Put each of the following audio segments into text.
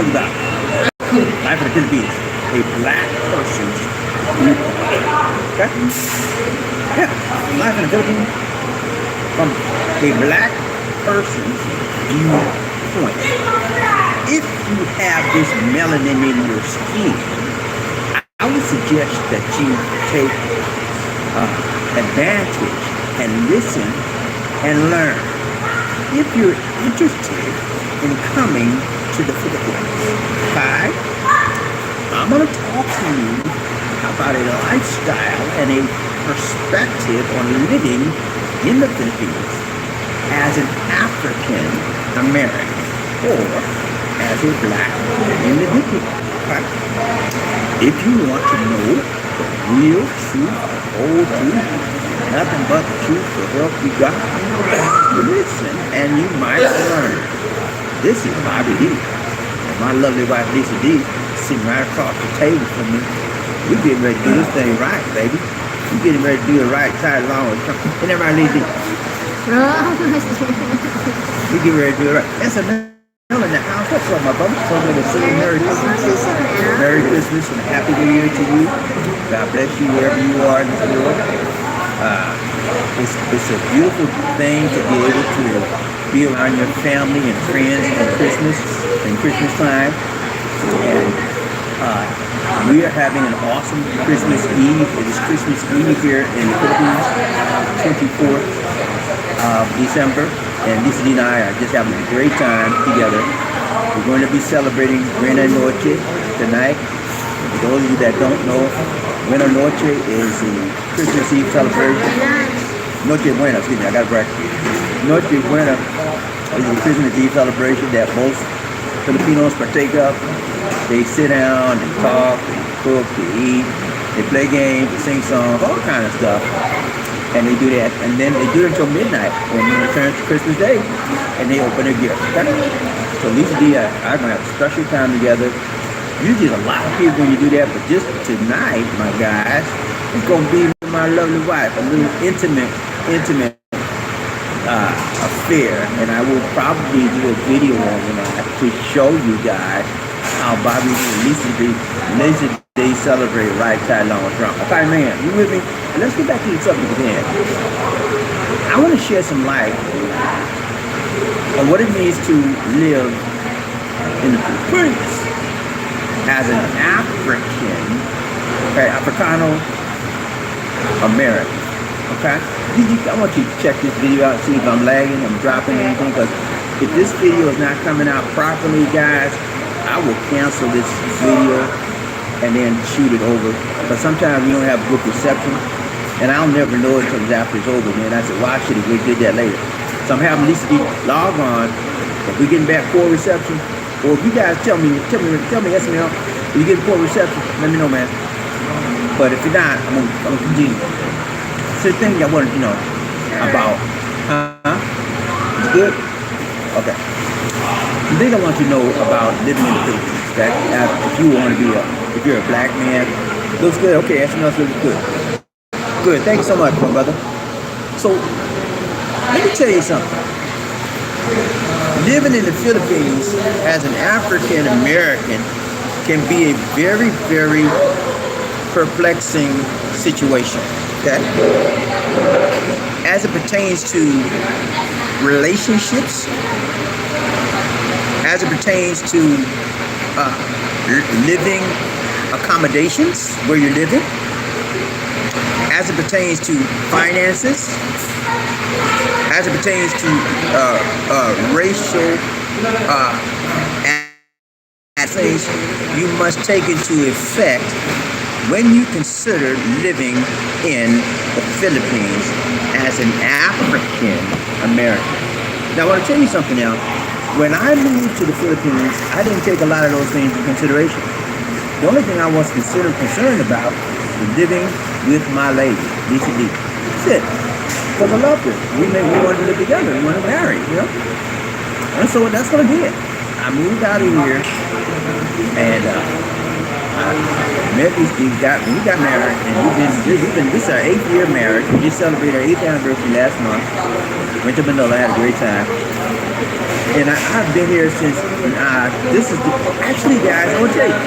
tell you about life in the Philippines, a black person's viewpoint. Okay? Yeah, life in the Philippines from a black person's viewpoint. If you have this melanin in your skin, I would suggest that you take advantage and listen and learn. If you're interested in coming to the Philippines, okay, I'm going to talk to you about a lifestyle and a perspective on living in the Philippines as an African American or as a black individual. Okay? If you want to know the real truth, the whole truth, nothing but the truth to help you God, listen and you might learn. This is BobbieD. And my lovely wife Lisa D sitting right across the table from me. We're getting ready to do this thing right, baby. We're getting ready to do it right, tied along with something. Isn't that right, Lisa D? We get ready to do it right. That's a in the house. What's up, my brother? So good to see you. Merry Christmas. Merry Christmas and Happy New Year to you. God bless you wherever you are in this world. It's a beautiful thing to be able to be around your family and friends at Christmas and Christmas time. And we are having an awesome Christmas Eve. It is Christmas Eve here in the Philippines, 24th of December. And Lisa D and I are just having a great time together. We're going to be celebrating Buena Noche tonight. For those of you that don't know, Buena Noche is the Christmas Eve celebration. Noche Buena, excuse me, I got it right. Noche Buena is the Christmas Eve celebration that most Filipinos partake of. They sit down and talk, they cook, they eat, they play games, they sing songs, all kind of stuff. And they do that, and then they do it until midnight when it returns to Christmas Day, and they open their gifts. Okay? So Lisa D and I are going to have a special time together. Usually a lot of people when you do that, but just tonight, my guys, it's going to be with my lovely wife, a little intimate affair, and I will probably do a video on that to show you guys how BobbieD and Lisa D celebrate right side long drum. Okay, man, you with me? Let's get back to the subject again. I want to share some light on what it means to live in the Philippines as an African, okay, Africano American. Okay, I want you to check this video out and see if I'm lagging, I'm dropping anything. Because if this video is not coming out properly, guys, I will cancel this video and then shoot it over. But sometimes we don't have good reception. And I'll never know it until after it's over, man. I said, well, I should have did that later. So I'm having Lisa D log on. If we getting back poor reception, or if you guys tell me, SML, if you getting poor reception, let me know, man. But if you're not, I'm gonna continue. So the thing I wanted to know about, it's good? Okay. The thing I want you to know about living in the Philippines, that if you want to be if you're a black man, looks good, okay, SML looks good. Good, thank you so much, my brother. So, let me tell you something. Living in the Philippines as an African American can be a very, very perplexing situation, okay? As it pertains to relationships, as it pertains to living accommodations where you're living, as it pertains to finances, as it pertains to racial things you must take into effect when you consider living in the Philippines as an African American. Now I want to tell you something now. When I moved to the Philippines, I didn't take a lot of those things into consideration. The only thing I was concerned about was living with my lady, Lisa D. That's it. Because I loved her. We wanted to live together. We wanted to marry, you know? And so that's what I did. I moved out of here and I met these we got married, and this is our 8th year marriage. We just celebrated our 8th anniversary last month. Went to Manila, had a great time. And I've been here since, this is, actually guys, I want to tell you,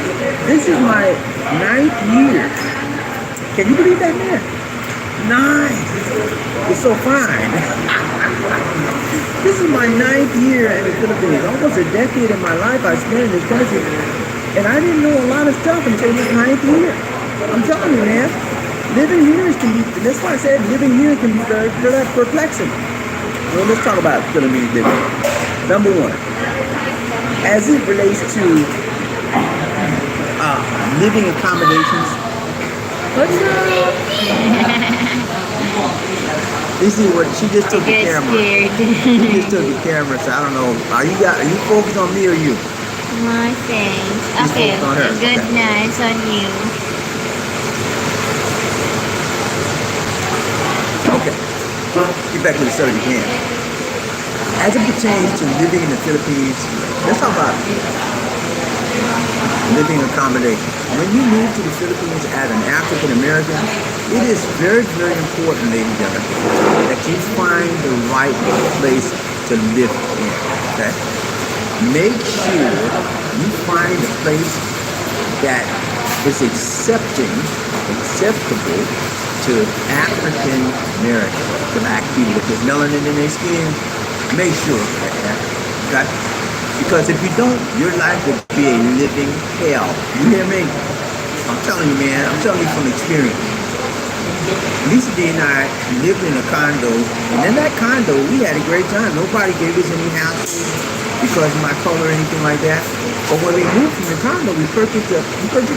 this is my 9th year. Can you believe that, man? 9. It's so fine. This is my 9th year in the Philippines. Almost a decade of my life I spent in this country. And I didn't know a lot of stuff until this 9th year. I'm telling you, man, living here that's why I said living here can be very perplexing. Well, let's talk about Philippines living. Number 1, as it relates to living accommodations. What's up? You see what she just took the camera. She just took the camera, so I don't know. Are you focused on me or you? My face. Okay. On her. Good night. It's on you. Okay. Get back to the subject again. As it pertains to living in the Philippines, let's talk about living accommodation. When you move to the Philippines as an African American, it is very, very important, ladies and gentlemen, that you find the right place to live in. Okay? Make sure you find a place that is acceptable to African Americans, black people with this melanin in their skin. Make sure of that, okay? Because if you don't, your life will be a living hell. You hear me? I'm telling you, man. I'm telling you from experience. Lisa D and I lived in a condo, and in that condo, we had a great time. Nobody gave us any house because of my color or anything like that. But when we moved from the condo, we purchased a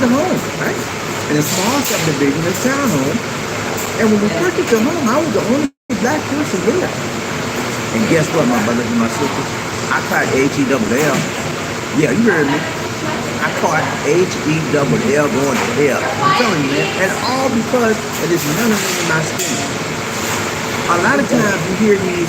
home, right? In a small subdivision, a townhome. And when we purchased the home, I was the only black person there. And guess what, my brothers and my sisters? I caught H-E-double-L. Yeah, you heard me. I caught H-E-double-L going to hell. I'm telling you, man. And all because of this melanin in my skin. A lot of times you hear these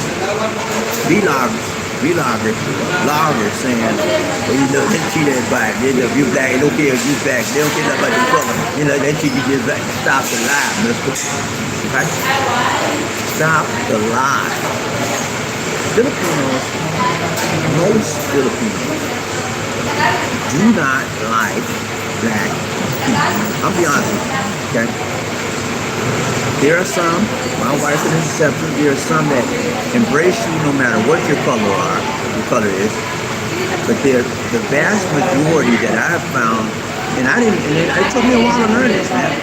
vloggers saying, well, you know, they treat everybody. You know, if you're black, they don't care if you're black. They don't care about your color. You know, they treat you just like, stop the lie, mister. Right? Stop the lie. Filipinos, most Filipinos do not like black people. I'll be honest with you, okay? There are some, my wife is an exception, there are some that embrace you no matter what your color is. But the vast majority that I've found, and it took me a while to learn this, man.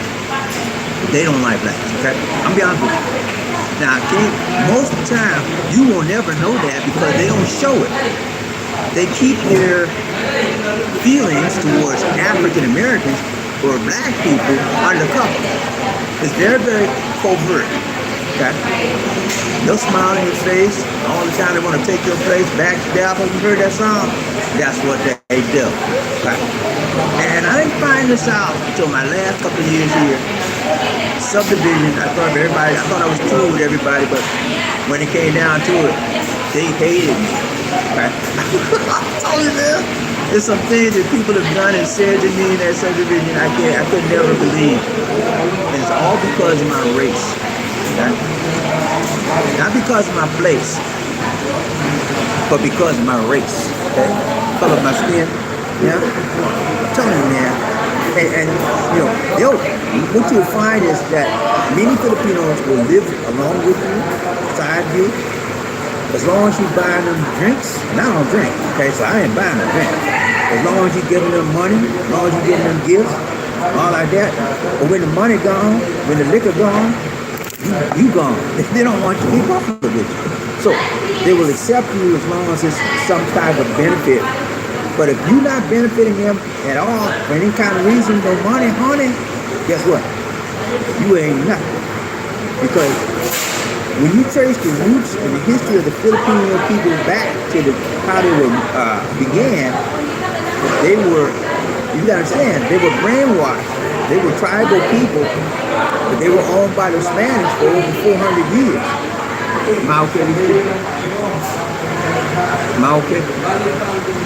They don't like blacks, okay? I'll be honest with you. Now, most of the time, you will never know that because they don't show it. They keep their feelings towards African Americans or black people undercover. It's very, very covert. Okay? They'll smile in your face all the time. They want to take your place, backstab. You heard that song? That's what they do. Okay? And I didn't find this out until my last couple of years here. Subdivision, I thought I was cool with everybody, but when it came down to it, they hated me. Right? I'm telling you, man, there's some things that people have done and said to me in that subdivision I could never believe. And it's all because of my race. Okay? Not because of my place, but because of my race. Okay? Color of my skin. Yeah? I'm telling you, man. And you know, what you'll find is that many Filipinos will live along with you, beside you, as long as you buy them drinks. And I don't drink, okay, so I ain't buying a drink. As long as you're giving them money, as long as you're giving them gifts, all like that. But when the money gone, when the liquor gone, you gone. They don't want you to be popular with you. So they will accept you as long as it's some type of benefit. But if you're not benefiting them at all for any kind of reason, no money, honey, guess what? You ain't nothing. Because when you trace the roots and the history of the Filipino people back to how they were began, they were, you gotta understand, they were brainwashed. They were tribal people, but they were owned by the Spanish for over 400 years.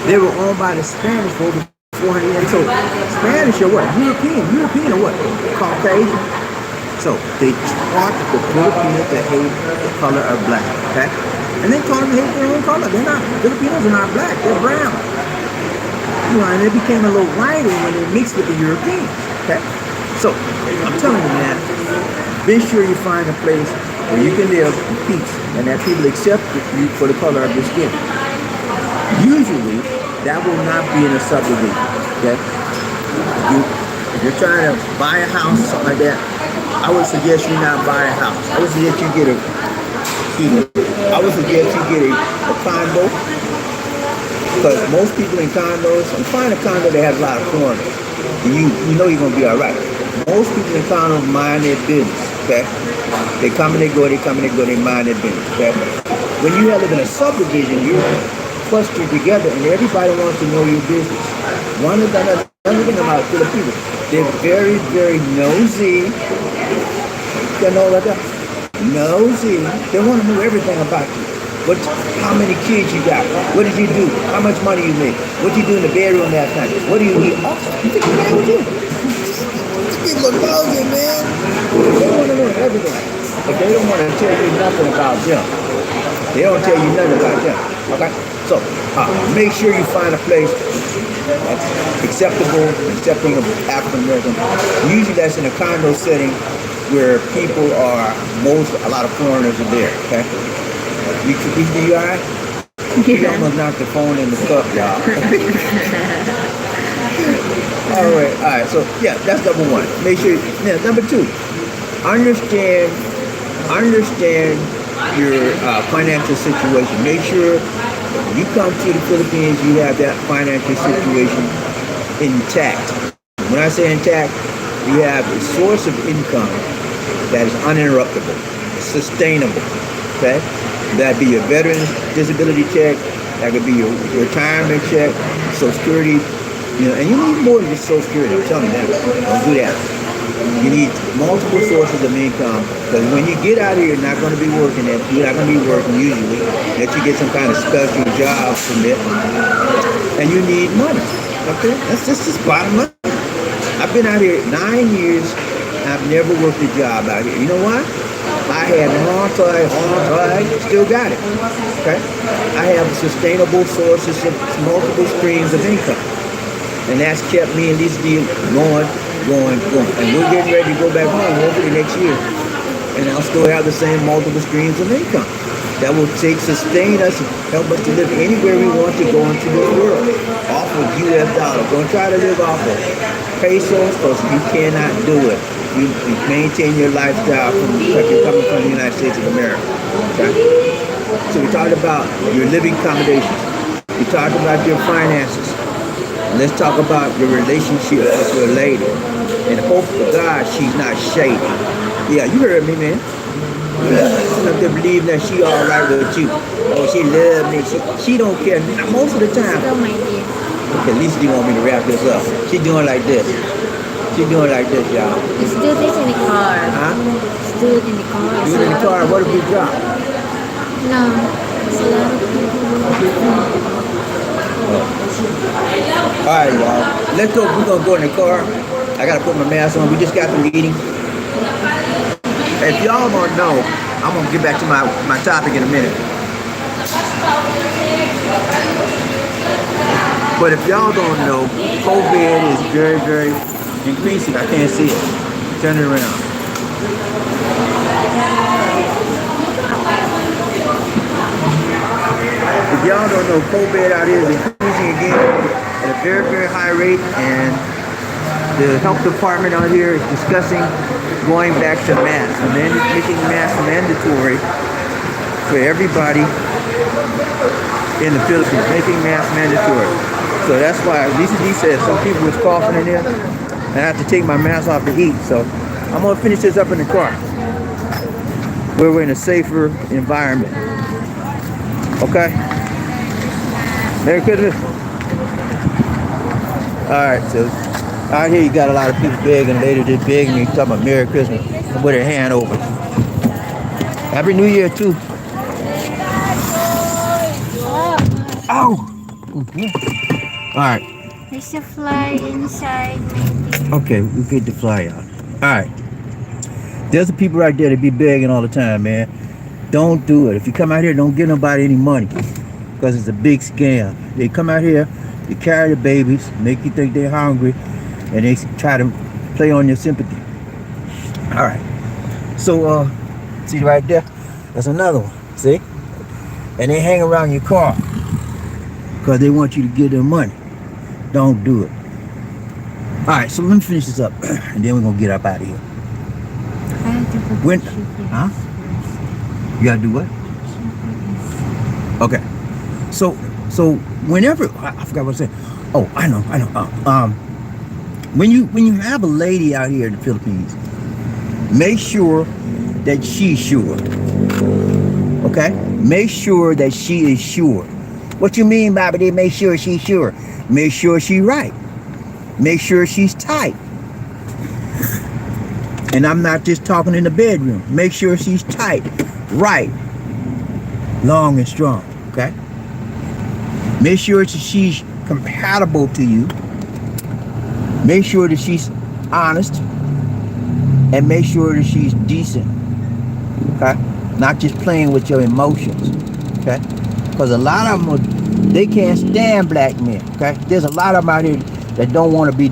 They were owned by the Spanish for over 400 years. So Spanish or what? European or what? Caucasian. So they taught the Filipinos to hate the color of black. Okay? And they taught them to hate their own color. They're not, Filipinos are not black, they're brown. You know, and they became a little whiter when they mixed with the Europeans. Okay? So, I'm telling you, man, be sure you find a place where you can live in peace and that people accept you for the color of your skin. Usually, that will not be in a subdivision. Okay? If you're trying to buy a house, something like that, I would suggest you not buy a house. I would suggest you get a condo, because most people in condos, you find a condo that has a lot of corners, and you know you're gonna be all right. Most people in condos mind their business. Okay, they come and they go, they come and they go, they mind their business. Okay, when you live in a subdivision, you're clustered together, and everybody wants to know your business. One of the other thing about Filipinos, they're very, very nosy. You know what that? Nosy. They want to know everything about you. How many kids you got? What did you do? How much money you make? What you do in the bedroom last night? What do you eat? Oh, you think man with you? People are nosy, man. They want to know everything. But they don't want to tell you nothing about them. They don't tell you nothing about them. Okay? So, make sure you find a place that's accepting of African Americans. Usually that's in a condo setting where people are, a lot of foreigners are there, okay? You all right? You almost knocked the phone in the cup, y'all. all right, so yeah, that's number one. Make sure, number two, understand your financial situation. Make sure when you come to the Philippines, you have that financial situation intact. When I say intact, you have a source of income that is uninterruptible, sustainable, okay? That'd be your veteran's disability check, that could be your retirement check, Social Security, and you need more than just Social Security, I'm telling you that. Don't do that. You need multiple sources of income, because when you get out here, you're not going to be working usually, that you get some kind of special job permit, and you need money, okay? That's just bottom line. I've been out here 9 years, I've never worked a job out here. You know why? I had hard time, still got it. Okay? I have sustainable sources of multiple streams of income. And that's kept me and this deal going. And we're getting ready to go back home hopefully next year. And I'll still have the same multiple streams of income. That will sustain us, help us to live anywhere we want to go into this world. Off of US dollars. Don't try to live off of pesos, because you cannot do it. You maintain your lifestyle like you're coming from the United States of America. Okay? So we talked about your living accommodations. We talked about your finances. Let's talk about your relationship with your lady. And hope to God she's not shady. Yeah, you heard me, man. Up to believe that she all right with you. Oh, she love me. She don't care. Most of the time. Okay, at least you want me to wrap this up. She doing like this. She doing like this, y'all. Let's do this in the car. Huh? Let's do it in the car. Do it in the car. What if we drop? No. It's a lot of people. All right, y'all. Let's go. We're going to go in the car. I got to put my mask on. We just got the meeting. If y'all don't know, I'm going to get back to my topic in a minute. But if y'all don't know, COVID is very, very increasing. I can't see it. Turn it around. If y'all don't know, COVID out here is increasing again at a very, very high rate, and the health department out here is discussing going back to masks, and then making masks mandatory for everybody in the Philippines, making masks mandatory. So that's why DCD said some people was coughing in there, and I have to take my mask off to eat. So I'm gonna finish this up in the car, where we're in a safer environment. Okay? Merry Christmas. All right, so out here you got a lot of people begging, ladies just begging me, talking about Merry Christmas with their hand open. Happy New Year too. Ow! All right. There's a fly inside. Okay, we get the fly out. All right. There's the people right there that be begging all the time, man. Don't do it. If you come out here, don't give nobody any money, because it's a big scam. They come out here, they carry the babies, make you think they're hungry, and they try to play on your sympathy. All right. So, see right there? That's another one. See? And they hang around your car because they want you to give them money. Don't do it. All right. So let me finish this up, and then we're gonna get up out of here. I have to put When? the shipping. Huh? You gotta do what? Okay. So whenever I forgot what I said. Oh, I know. When you have a lady out here in the Philippines, make sure that she's sure. Okay? Make sure that she is sure. What you mean, BobbieD? Make sure she's sure. Make sure she's right. Make sure she's tight. And I'm not just talking in the bedroom. Make sure she's tight, right, long and strong. Okay? Make sure that she's compatible to you. Make sure that she's honest. And make sure that she's decent. Okay? Not just playing with your emotions. Okay? Because a lot of them, they can't stand black men. Okay? There's a lot of them out here that don't want to be,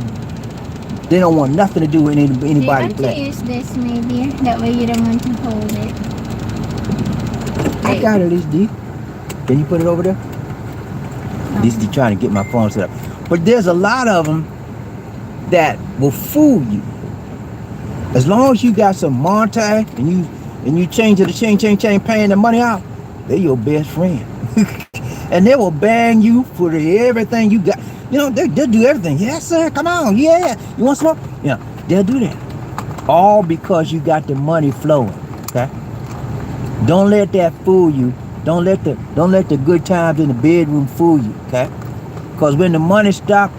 they don't want nothing to do with anybody Do black. you use this maybe? That way you don't want to hold it. I got it, Lisa D. Can you put it over there? Lisa D trying to get my phone set up. But there's a lot of them that will fool you. As long as you got some Monte and you change to the chain, paying the money out, they're your best friend. And they will bang you for everything you got. You know, they'll do everything. Yes, sir, come on, yeah. You want smoke? Yeah, they'll do that. All because you got the money flowing, okay? Don't let that fool you. Don't let the good times in the bedroom fool you, okay? Because when the money stop,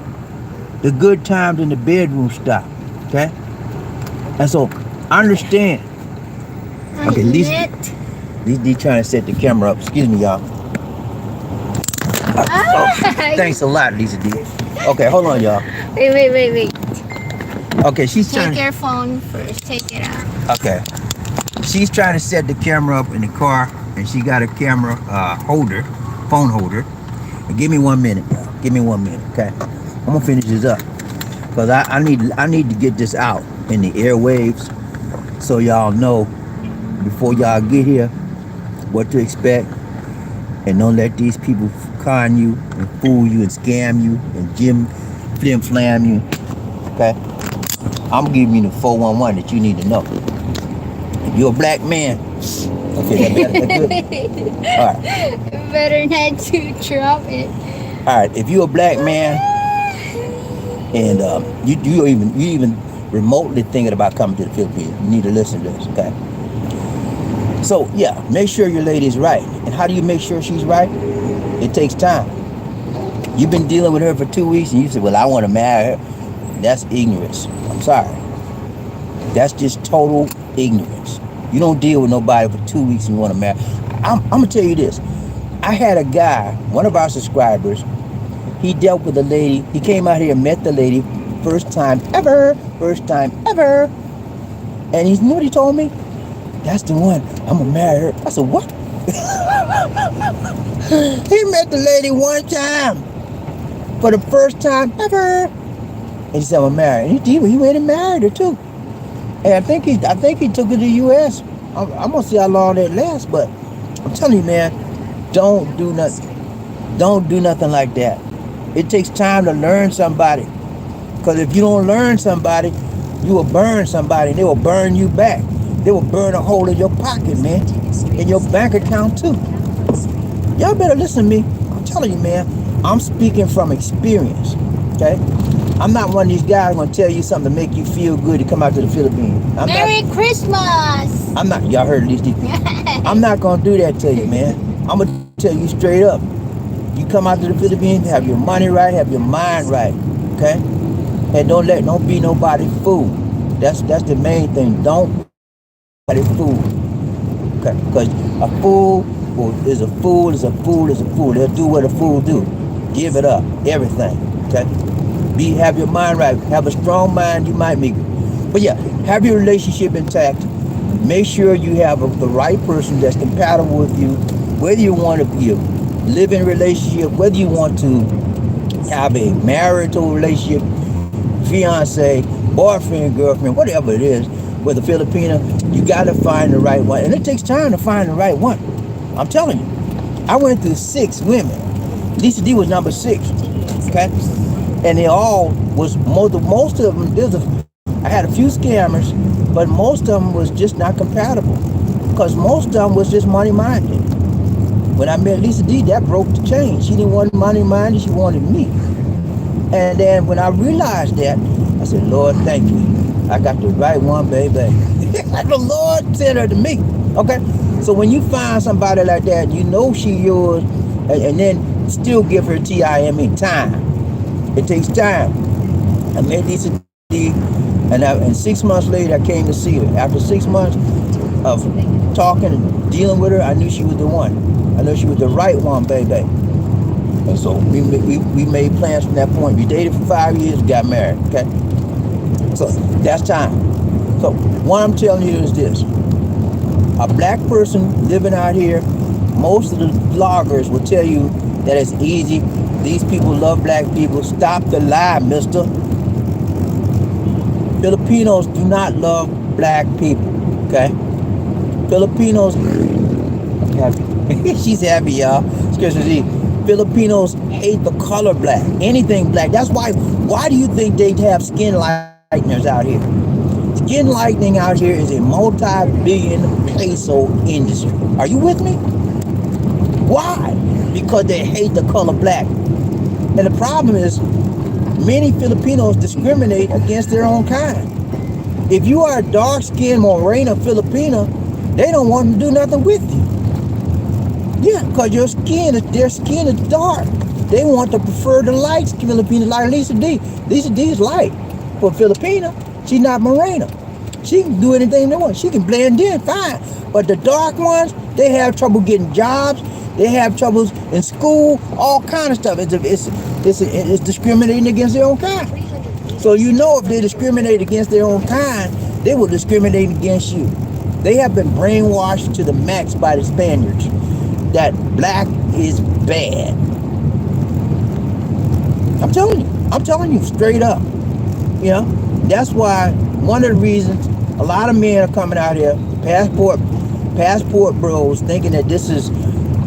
the good times in the bedroom stop, okay? And so, understand. Okay, Lisa D trying to set the camera up. Excuse me, y'all. Thanks a lot, Lisa D. Okay, hold on, y'all. Wait. Okay, she's trying. Take your phone first. Take it out. Okay, she's trying to set the camera up in the car, and she got a camera phone holder. Give me 1 minute, y'all. Give me 1 minute, okay? I'm gonna finish this up because I need to get this out in the airwaves so y'all know before y'all get here what to expect, and don't let these people con you and fool you and scam you and flim flam you. Okay, I'm giving you the 411 that you need to know. If you're a black man, okay, that good. All right. Better not to drop it. All right, if you're a black man and you even remotely thinking about coming to the Philippines, you need to listen to this, okay? So yeah, make sure your lady's right. And how do you make sure she's right? It takes time. You've been dealing with her for 2 weeks and you say, well, I want to marry her. That's ignorance. I'm sorry. That's just total ignorance. You don't deal with nobody for 2 weeks and you want to marry. I'm going to tell you this. I had a guy, one of our subscribers, he dealt with a lady. He came out here and met the lady first time ever. And you know what he told me? That's the one. I'm going to marry her. I said, what? He met the lady one time for the first time ever. And he said, I'm going to marry her. And he went and married her too. And I think he took her to the U.S. I'm going to see how long that lasts, but I'm telling you, man, don't do nothing. Don't do nothing like that. It takes time to learn somebody. Because if you don't learn somebody, you will burn somebody and they will burn you back. They will burn a hole in your pocket, man. In your bank account too. Y'all better listen to me. I'm telling you, man, I'm speaking from experience. Okay? I'm not one of these guys gonna tell you something to make you feel good to come out to the Philippines. Merry Christmas! I'm not, y'all heard these people. I'm not gonna do that to you, man. I'm gonna tell you straight up. You come out to the Philippines, have your money right, have your mind right, okay? And don't be nobody fool. That's the main thing. Don't be nobody fool. Okay? Because a fool is a fool. They'll do what a fool do. Give it up. Everything. Okay? Have your mind right. Have a strong mind, you might make it. But yeah, have your relationship intact. Make sure you have the right person that's compatible with you, whether you want to be a living relationship, whether you want to have a marital relationship, fiance, boyfriend, girlfriend, whatever it is, with a Filipino, you got to find the right one. And it takes time to find the right one. I'm telling you. I went through 6 women. Lisa D was number 6. Okay? And they all was, most of them, I had a few scammers, but most of them was just not compatible. Because most of them was just money-minded. When I met Lisa D, that broke the chain. She didn't want money-minded, she wanted me. And then when I realized that, I said, Lord, thank you. I got the right one, baby. The Lord sent her to me. Okay? So when you find somebody like that, you know she yours, and then still give her time. It takes time. I met Lisa D, and 6 months later, I came to see her. After 6 months of talking and dealing with her, I knew she was the one. I knew she was the right one, baby. And so we made plans from that point. We dated for 5 years, got married, okay? So that's time. So what I'm telling you is this. A black person living out here, most of the bloggers will tell you that it's easy. These people love black people. Stop the lie, mister. Filipinos do not love black people, okay? Filipinos, I'm happy. She's happy, y'all. Filipinos hate the color black, anything black. That's why do you think they have skin lighteners out here? Skin lightening out here is a multi-billion peso industry. Are you with me? Why? Because they hate the color black. And the problem is, many Filipinos discriminate against their own kind. If you are a dark-skinned Morena Filipino, they don't want to do nothing with you. Yeah, because their skin is dark. They want to prefer the light Filipino, like Lisa D. Lisa D is light. For Filipina, she's not Morena. She can do anything they want. She can blend in fine. But the dark ones, they have trouble getting jobs. They have troubles in school, all kind of stuff. It's discriminating against their own kind. So you know if they discriminate against their own kind, they will discriminate against you. They have been brainwashed to the max by the Spaniards that black is bad. I'm telling you straight up. You know, that's why one of the reasons a lot of men are coming out here, passport bros, thinking that this is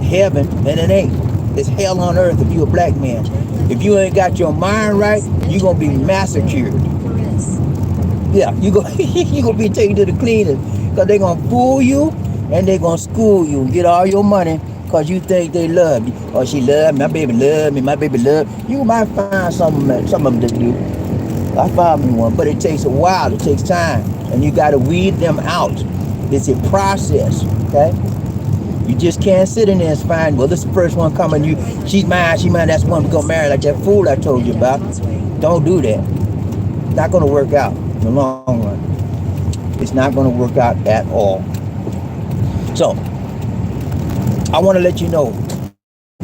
heaven, and it ain't. It's hell on earth if you're a black man. If you ain't got your mind right, you're gonna be massacred. Yeah, you're gonna be taken to the cleaners, because they're gonna fool you and they're gonna school you and get all your money because you think they love you. Or she love me, my baby love me, my baby love. You might find some of them that do. I found me one, but it takes a while, it takes time, and you gotta weed them out. It's a process, okay? You just can't sit in there and find, well, this is the first one coming, she's mine, that's one we're gonna marry, like that fool I told you about. Don't do that. It's not gonna work out in the long run. It's not gonna work out at all. So, I wanna let you know,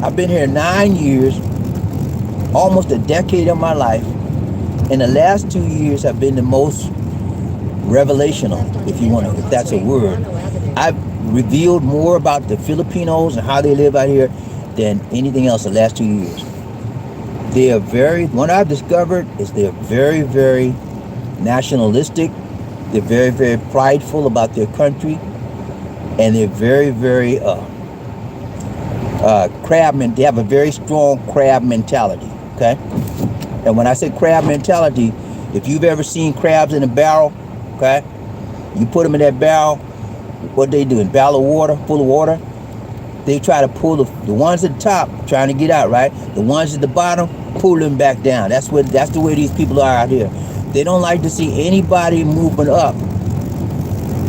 I've been here 9 years, almost a decade of my life. In the last 2 years have been the most revelational, if that's a word. I've revealed more about the Filipinos and how they live out here than anything else the last 2 years. They are what I've discovered is they're very, very nationalistic. They're very, very prideful about their country. And they're very, very they have a very strong crab mentality, okay? And when I say crab mentality, if you've ever seen crabs in a barrel, okay, you put them in that barrel, what they do, in barrel of water, full of water, they try to pull the ones at the top, trying to get out, right? The ones at the bottom, pull them back down. That's the way these people are out here. They don't like to see anybody moving up,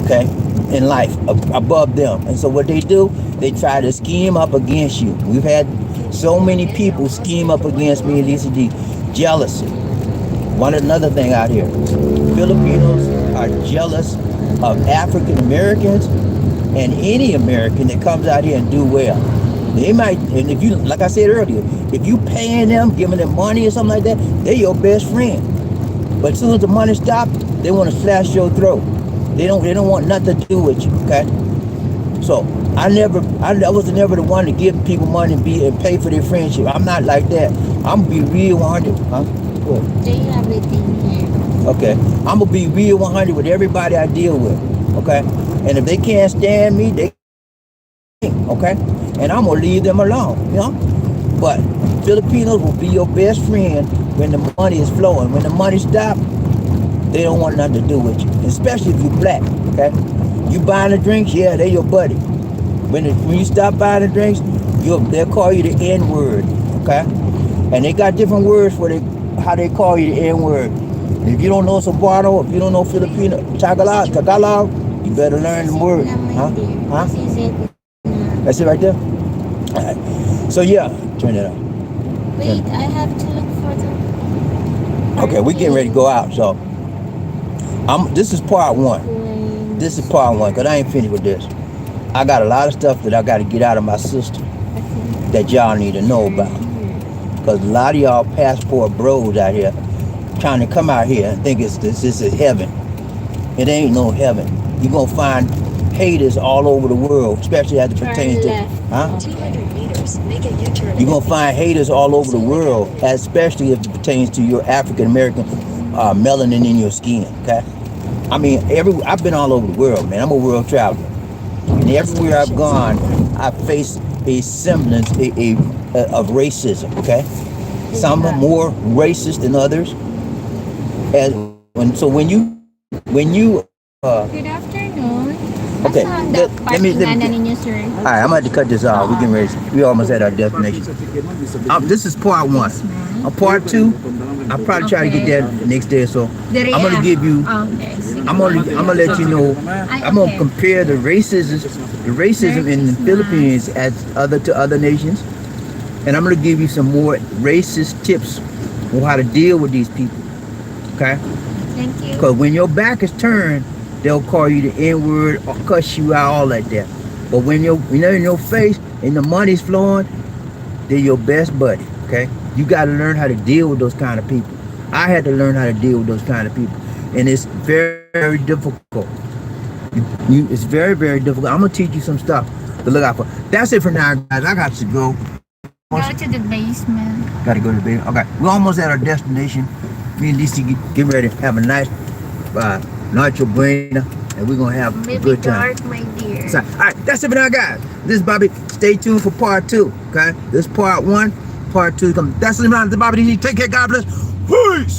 okay, in life, above them. And so what they do, they try to scheme up against you. We've had so many people scheme up against me and Lisa D. Jealousy. Another thing out here, Filipinos are jealous of African Americans and any American that comes out here and do well. They might, and if you, like I said earlier, if you paying them, giving them money or something like that, they're your best friend. But as soon as the money stops, they want to slash your throat. They don't want nothing to do with you, okay? So I was never the one to give people money and pay for their friendship. I'm not like that. I'm gonna be real 100. Huh? What? Do you have everything here? Okay. I'm gonna be real 100 with everybody I deal with. Okay. And if they can't stand me, they can't, okay. And I'm gonna leave them alone. You know. But Filipinos will be your best friend when the money is flowing. When the money stops, they don't want nothing to do with you, especially if you're black. Okay. You buying the drinks, yeah, they're your buddy. When you stop buying the drinks, they'll call you the N-word, okay? And they got different words for how they call you the N-word. If you don't know Cebuano, if you don't know Filipino, Tagalog, you better learn the word. Huh? That's it right there? All right. So yeah, turn it on. Wait, I have to look for the... Okay, we getting ready to go out, so. This is part one. This is part one, because I ain't finished with this. I got a lot of stuff that I got to get out of my system that y'all need to know about. Because a lot of y'all passport bros out here trying to come out here and think this is heaven. It ain't no heaven. You're going to find haters all over the world, especially as it pertains to... Huh? 200 meters, make a U-turn. You're going to find haters all over the world, especially if it pertains to your African-American melanin in your skin, okay? I mean, I've been all over the world, man. I'm a world traveler. And everywhere I've gone, I face a semblance of racism, okay? Some are more racist than others. So when you Good afternoon. okay, let me All right, I'm going to cut this off. We're getting ready. We almost at our destination. This is part one. Part two, I'll probably try to get that next day or so. I'm going to give you, I'm gonna let you know, I'm going to compare the racism in the Philippines to other nations. And I'm going to give you some more racist tips on how to deal with these people. Okay? Thank you. Because when your back is turned, they'll call you the N-word or cuss you out, all like that. But when they're in your face and the money's flowing, they're your best buddy, okay? You got to learn how to deal with those kind of people. I had to learn how to deal with those kind of people. And it's very, very difficult. It's very, very difficult. I'm going to teach you some stuff to look out for. That's it for now, guys. I got to go. Go to the basement. Got to go to the basement. Okay, we're almost at our destination. Me and DC get ready to have a nice Nacho Bueno, and we're going to have a good time. Dark, my dear. So, all right, that's it for now, guys. This is Bobby. Stay tuned for part two, okay? This is part one. Part two. That's it for now. This is BobbieD. Take care. God bless. Peace.